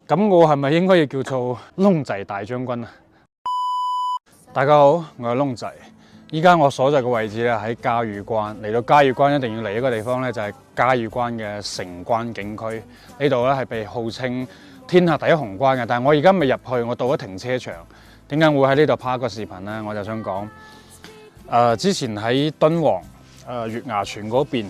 咁我係咪應該要叫做窿仔大將軍啊？大家好，我係窿仔。依家我所在嘅位置咧喺嘉峪關，嚟到嘉峪關一定要嚟一個地方咧，就係嘉峪關嘅城關景區。呢度咧係被號稱天下第一雄關嘅，但係我而家未入去，我到咗停車場。點解會喺呢度拍一個視頻咧？我就想講，之前喺敦煌月牙泉嗰邊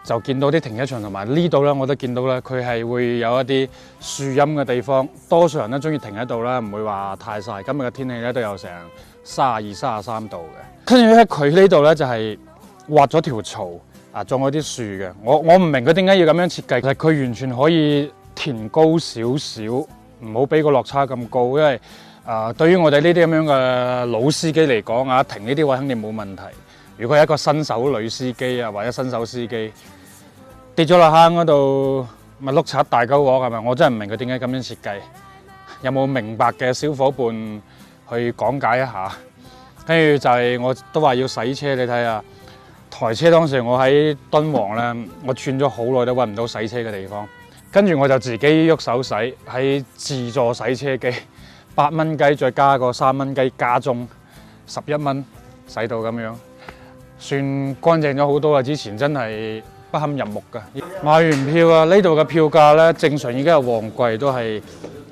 就見到啲停車場，同埋呢度咧我都見到咧，佢係會有一啲樹蔭嘅地方，多數人都中意停喺度啦，唔會話太曬。今日嘅天氣咧都有成32、33度嘅。跟住咧佢呢度咧就係挖咗條槽種咗啲樹嘅。我唔明佢點解要咁樣設計，其實佢完全可以填高少少，唔好俾個落差咁高，因為對於我哋呢啲咁樣嘅老司機嚟講停呢啲位肯定冇問題。如果係一個新手女司機或者新手司機跌咗落坑嗰度，咪碌柒大鳩鑊係咪？我真係唔明佢點解咁樣設計。有冇明白嘅小伙伴去講解一下？跟住就係我都話要洗車，你睇下台車當時我喺敦煌咧，我轉咗好耐都揾唔到洗車嘅地方，跟住我就自己喐手洗，喺自助洗車機，8蚊雞再加個3蚊雞加鐘，11蚊洗到咁樣，算乾淨咗好多啦。之前真係不堪入目㗎。買完票啊，呢度嘅票價咧正常已經係旺季都係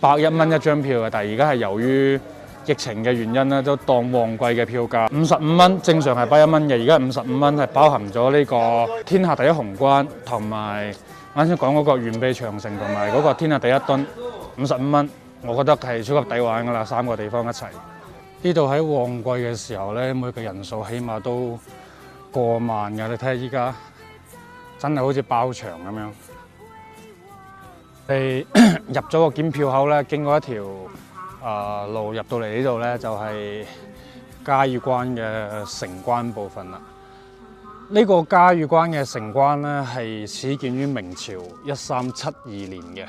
101蚊一張票嘅，但係而家係由於疫情嘅原因咧，都當旺季嘅票價55蚊，正常係101蚊嘅，而家55蚊係包含咗呢個天下第一雄關同埋啱先講嗰個完備長城同埋嗰個天下第一墩，55蚊，我覺得係超級抵玩㗎啦，3個地方一齊。呢度喺旺季嘅時候咧，每個人數起碼都過萬㗎，你睇下依家真係好似爆場咁樣。你入咗個檢票口咧，經過一條路入到嚟呢度咧，就係嘉峪關嘅城關部分啦。呢個嘉峪關嘅城關咧係始建於明朝1372年嘅，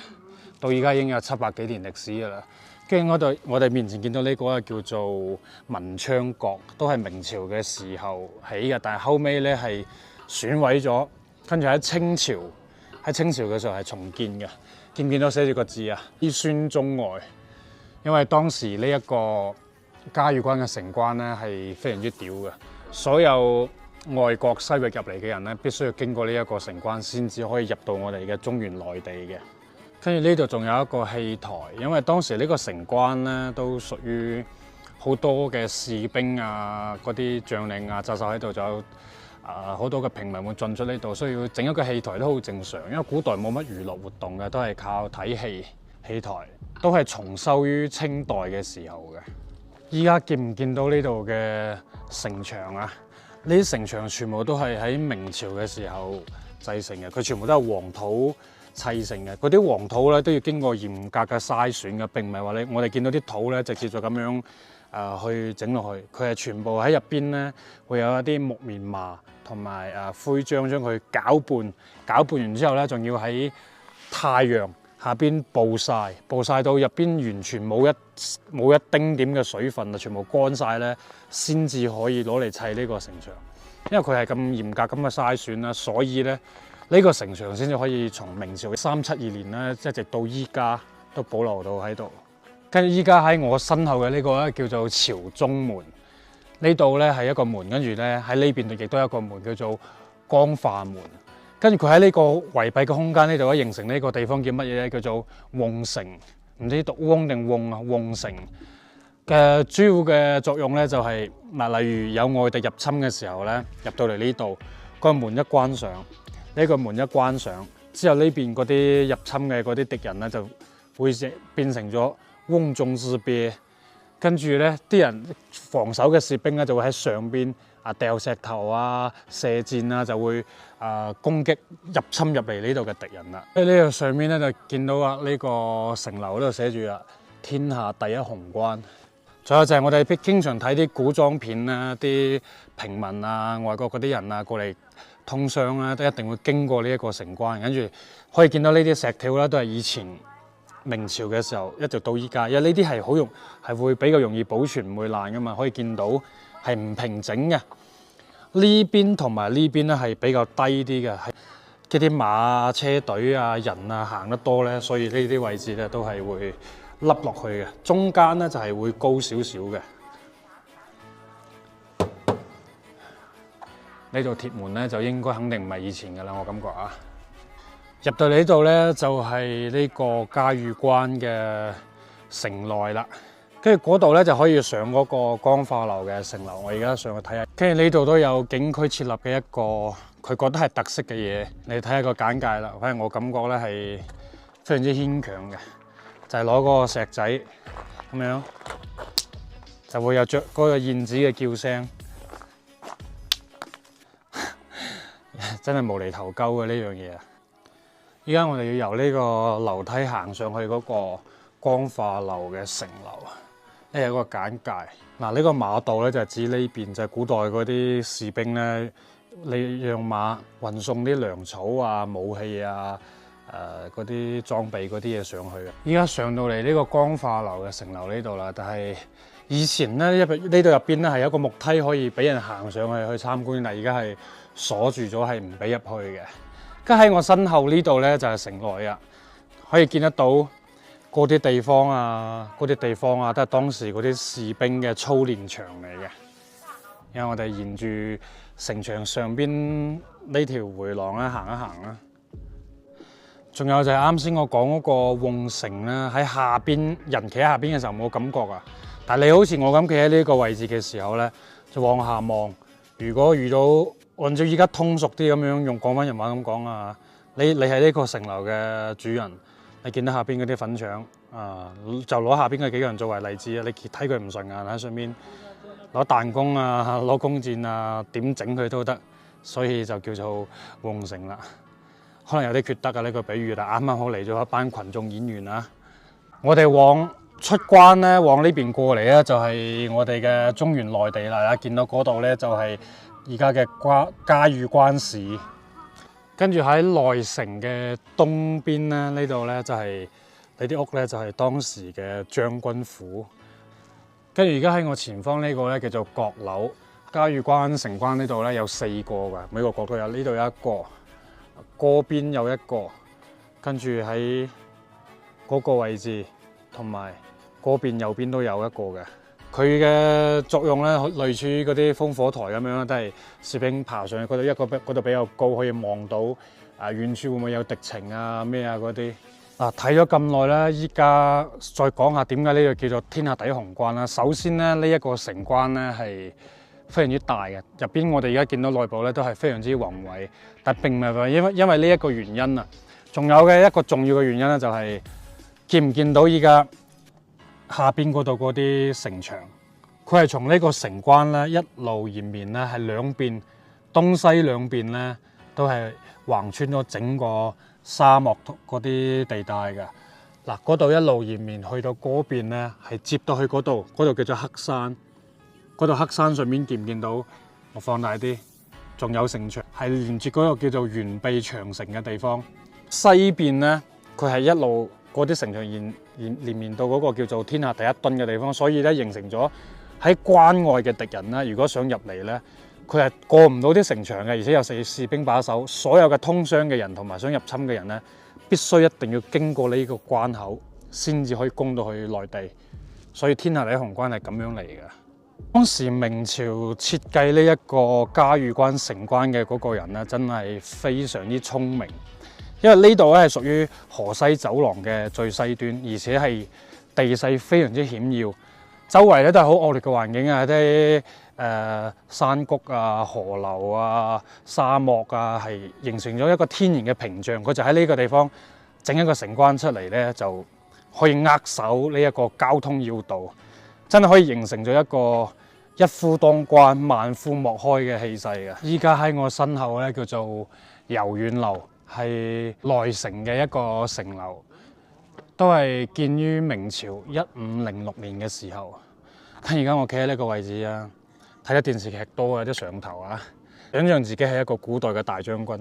到而家已經有700幾年歷史㗎啦。跟住我哋面前見到呢個叫做文昌閣，都係明朝嘅時候起嘅，但係後尾咧係損毀咗，跟住喺清朝嘅時候係重建嘅。見唔見到寫住個字啊？依孫中外。因為當時呢一個嘉峪關嘅城關咧係非常之屌嘅，所有外國西域入嚟嘅人咧必須要經過呢一個城關先至可以入到我哋嘅中原內地嘅。跟住呢度仲有一個戲台，因為當時呢個城關咧都屬於好多嘅士兵嗰啲將領紮守喺度，就有好多嘅平民會進出呢度，所以要整一個戲台都好正常。因為古代冇乜娛樂活動嘅，都係靠睇戲。戲台都係重修於清代嘅時候嘅。依家見唔見到呢度嘅城牆啊？呢啲城牆全部都係喺明朝嘅時候製成嘅，佢全部都係黃土砌成嘅。嗰啲黃土咧都要經過嚴格嘅篩選嘅，並唔係話我哋見到啲土咧直接就咁樣去整落去。佢係全部喺入邊咧會有一啲木棉麻同埋灰漿將佢攪拌完之後咧，仲要喺太陽下邊暴曬到入邊完全冇一丁點嘅水分啊，全部乾晒咧，先至可以攞嚟砌呢個城牆。因為佢係咁嚴格咁嘅篩選啦，所以咧呢個城牆先至可以從明朝372年咧一直到依家都保留到喺度。跟住依家喺我身後嘅呢個咧叫做朝中門，呢度咧係一個門，跟住咧喺呢邊亦都有一個門叫做光化門。跟住佢喺呢個圍蔽嘅空間呢度咧，形成呢個地方叫乜嘢咧？叫做瓮城，唔知讀瓮定瓮啊？瓮城嘅主要嘅作用咧就係例如有外敵入侵嘅時候咧，入到嚟呢度，個門一關上，呢個門一關上之後，呢邊嗰啲入侵嘅嗰啲敵人咧就會變成咗瓮中之鱉，跟住咧啲人防守嘅士兵咧就會喺上邊掉石頭射箭就會攻擊入侵入嚟呢度嘅敵人啦。喺呢度上面咧就見到呢個城樓嗰度寫住天下第一雄關。仲有就係我哋經常睇啲古裝片啦，啲平民外國嗰啲人過嚟通商都一定會經過呢一個城關，跟住可以見到呢啲石條啦，都係以前明朝嘅時候一直到依家，因為呢啲係會比較容易保存，唔會爛噶嘛。可以見到係唔平整嘅，呢邊同埋呢邊咧係比較低啲嘅，啲馬車隊啊、人啊行得多咧，所以呢啲位置咧都係會凹落去嘅。中間咧就係會高少少嘅。呢度鐵門咧就應該肯定唔係以前㗎啦，我感覺啊。入到嚟呢度咧就係呢個嘉峪關嘅城內啦。跟住嗰度咧就可以上嗰個光化樓嘅城樓，我而家上去睇下。跟住呢度都有景區設立嘅一個，佢覺得係特色嘅嘢。你睇下個簡介啦，反正我感覺咧係非常之牽強嘅，就係攞嗰個石仔咁樣，就會有嗰個燕子嘅叫聲，真係無厘頭鳩嘅呢樣嘢啊！依家我哋要由呢個樓梯行上去嗰個光化樓嘅城樓。呢係一個簡介。嗱，呢個馬道咧就係指呢邊，就係古代嗰啲士兵咧，你讓馬運送啲糧草啊、武器啊、嗰啲裝備嗰啲嘢上去嘅。依家上到嚟呢個光化樓嘅城樓呢度啦，但係以前咧呢度入邊咧係有一個木梯可以俾人行上去參觀，但係而家係鎖住咗，係唔俾入去嘅。跟喺我身後呢度咧就係城內啊，可以見得到。嗰啲地方啊，都係當時嗰啲士兵嘅操練場嚟嘅。因為我哋沿住城牆上邊呢條迴廊咧行一行啦。仲有就係啱先我講嗰個瓮城咧，喺下邊人企喺下邊嘅時候冇感覺啊。但係你好似我咁企喺呢個位置嘅時候咧，就往下望。如果遇到按照依家通俗啲咁樣用廣東人話咁講啊，你係呢個城樓嘅主人。你見到下邊嗰啲粉腸啊，就攞下邊嗰幾個人作為例子啊！你睇佢唔順眼喺上面攞彈弓啊、攞弓箭啊，點整佢都得，所以就叫做瓮城啦。可能有啲缺德啊呢個比喻，但啱啱好嚟咗一班群眾演員啊！我哋往出關咧，往呢邊過嚟咧，就係我哋嘅中原內地啦。見到嗰度咧，就係而家嘅嘉峪關市。跟住喺內城嘅東邊咧，呢度咧就係呢啲屋咧，就係當時嘅將軍府。跟住而家喺我前方呢個咧叫做閣樓。嘉峪關城關呢度咧有4個㗎，每個角都有。呢度有一個，嗰邊有一個，跟住喺嗰個位置同埋嗰邊右邊都有一個嘅。佢嘅作用咧，類似嗰啲烽火台咁樣，都係士兵爬上去嗰度，嗰度比較高，可以望到遠處會唔會有敵情啊咩啊嗰啲。睇咗咁耐啦，依家再講下點解呢個叫做天下第一雄關啦。首先咧，呢一個城關咧係非常之大嘅，入邊我哋而家見到內部咧都係非常之宏偉，但並唔係話因為呢一個原因啊。仲有嘅一個重要嘅原因咧，就係見唔見到依家下邊嗰度嗰啲城牆，佢係從呢個城關咧一路延綿咧，係兩邊東西兩邊咧都係橫穿咗整個沙漠嗰啲地帶嘅。嗱，嗰度一路延綿去到嗰邊咧，係接到去嗰度叫做黑山。嗰度黑山上面見唔見到？我放大啲，仲有城牆係連接嗰個叫做完備長城嘅地方。西邊咧，佢係一路嗰啲城牆連綿到嗰個叫做天下第一墩嘅地方，所以咧形成咗喺關外嘅敵人咧，如果想入嚟咧，佢係過唔到啲城牆嘅，而且有士兵把守。所有嘅通商嘅人同埋想入侵嘅人咧，必須一定要經過呢個關口，先至可以攻到去內地。所以天下第一雄關係咁樣嚟嘅。當時明朝設計呢一個嘉峪關城關嘅嗰個人咧，真係非常之聰明。因為呢度咧係屬於河西走廊嘅最西端，而且係地勢非常之險要，周圍咧都係好惡劣嘅環境啊，啲山谷啊、河流啊、沙漠啊，係形成咗一個天然嘅屏障。佢就喺呢個地方整一個城關出嚟咧，就可以扼守呢一個交通要道，真係可以形成咗一個一夫當關、萬夫莫開嘅氣勢嘅。依家喺我身後咧叫做柔遠樓。係內城嘅一個城樓，都係建於明朝1506年嘅時候。而家我企喺呢個位置啊，睇咗電視劇多有啲上頭啊，想象自己係一個古代嘅大將軍，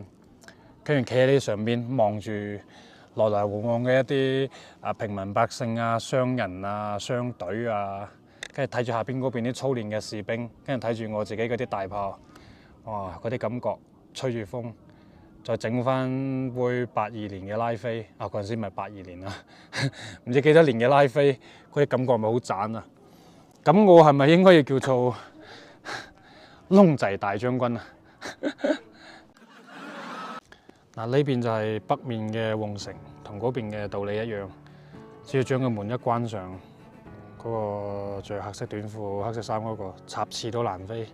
跟住企喺呢上邊望住來來往往嘅一啲平民百姓啊、商人啊、商隊啊，跟住睇住下邊嗰邊啲操練嘅士兵，跟住睇住我自己嗰啲大炮，哇！嗰啲感覺，吹住風。再整翻杯82年嘅拉菲啊！嗰陣時咪82年啦，唔知幾多年嘅拉菲，嗰啲感覺咪好賺啊！咁我係咪應該要叫做窿仔大將軍啊？嗱，呢邊就係北面嘅皇城，同嗰邊嘅道理一樣，只要將個門一關上，嗰個着黑色短褲、黑色衫嗰個插翅都難飛。